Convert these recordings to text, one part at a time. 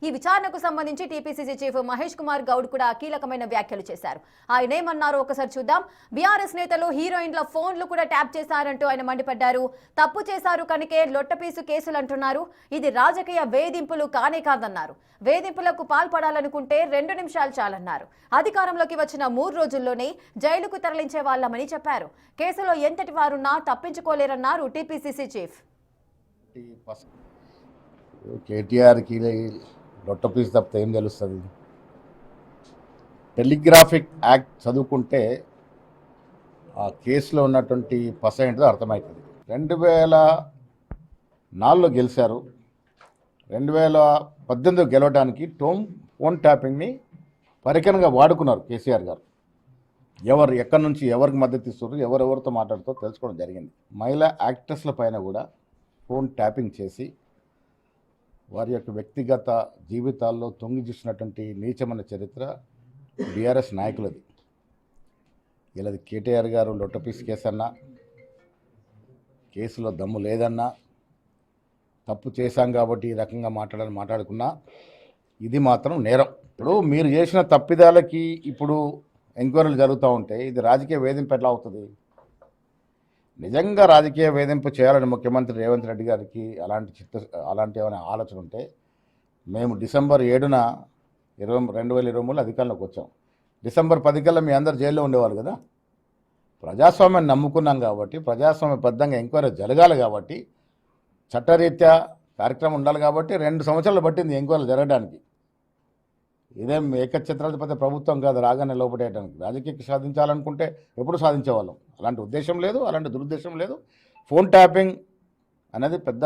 ఈ విచారణకు సంబంధించి టీపీసీసీ చీఫ్ మహేష్ కుమార్ గౌడ్ కూడా కీలకమైన వ్యాఖ్యలు చేశారు. ఆయన ఏమన్నారో ఒకసారి చూద్దాం. బీఆర్ఎస్ నేతలు హీరోయిన్ల ఫోన్లు కూడా ట్యాప్ చేశారంటూ ఆయన మండిపడ్డారు. తప్పు చేశారు కనుకే లొట్టపీసు కేసులు అంటున్నారు. ఇది రాజకీయ వేధింపులు కానే కాదన్నారు. వేధింపులకు పాల్పడాలనుకుంటే 2 నిమిషాలు చాలన్నారు. అధికారంలోకి వచ్చిన 3 రోజుల్లోనే జైలుకు తరలించే వాళ్ళమని చెప్పారు. కేసులో ఎంతటి వారున్నా తప్పించుకోలేరన్నారు టీపీసీసీ చీఫ్. కేటీఆర్కి లొట్టపీసు తప్పితే ఏం తెలుస్తుంది? టెలిగ్రాఫిక్ యాక్ట్ చదువుకుంటే ఆ కేసులో ఉన్నటువంటి పస ఏంటో అర్థమవుతుంది. 2004లో గెలిచారు. 2018 గెలవడానికి ఫోన్ ట్యాపింగ్ని పరికరంగా వాడుకున్నారు కేసీఆర్ గారు. ఎవరు ఎక్కడి నుంచి ఎవరికి మద్దతు ఇస్తున్నారు, ఎవరెవరితో మాట్లాడుతూ తెలుసుకోవడం జరిగింది. మహిళా యాక్టర్స్ల పైన కూడా ఫోన్ ట్యాపింగ్ చేసి వారి యొక్క వ్యక్తిగత జీవితాల్లో తొంగి చూసినటువంటి నీచమైన చరిత్ర బీఆర్ఎస్ నాయకులది. ఇలాది కేటీఆర్ గారు లొట్టపీస్ కేసు అన్నా, కేసులో దమ్ము లేదన్నా, తప్పు చేశాం కాబట్టి ఈ రకంగా మాట్లాడుకున్నా ఇది మాత్రం నేరం. ఇప్పుడు మీరు చేసిన తప్పిదాలకి ఇప్పుడు ఎంక్వైరీలు జరుగుతూ ఉంటే ఇది రాజకీయ వేధింపు ఎట్లా అవుతుంది? నిజంగా రాజకీయ వేధింపు చేయాలని ముఖ్యమంత్రి రేవంత్ రెడ్డి గారికి అలాంటి ఏమైనా ఆలోచన ఉంటే మేము డిసెంబర్ 7న 2023 అధికారంలోకి వచ్చాం. డిసెంబర్ 10 కల్లా మీ అందరు జైల్లో ఉండేవాళ్ళు కదా. ప్రజాస్వామ్యాన్ని నమ్ముకున్నాం కాబట్టి, ప్రజాస్వామ్యబద్ధంగా ఎంక్వైరీ జరగాలి కాబట్టి, చట్టరీత్యా కార్యక్రమం ఉండాలి కాబట్టి 2 సంవత్సరాలు పట్టింది ఎంక్వైరీలు జరగడానికి. ఇదేం ఏకఛత్రాధిపతి ప్రభుత్వం కాదు రాగానే లోపడేయడానికి. రాజకీయ సాధించాలనుకుంటే ఎప్పుడు సాధించేవాళ్ళం. అలాంటి ఉద్దేశం లేదు, అలాంటి దురుద్దేశం లేదు. ఫోన్ ట్యాపింగ్ అనేది పెద్ద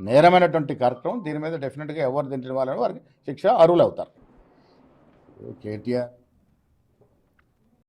నేరమైనటువంటి కార్యక్రమం. దీని మీద డెఫినెట్గా ఎవరు తింటున్న వాళ్ళని వారికి శిక్ష అర్హులు అవుతారు. కేటీఆర్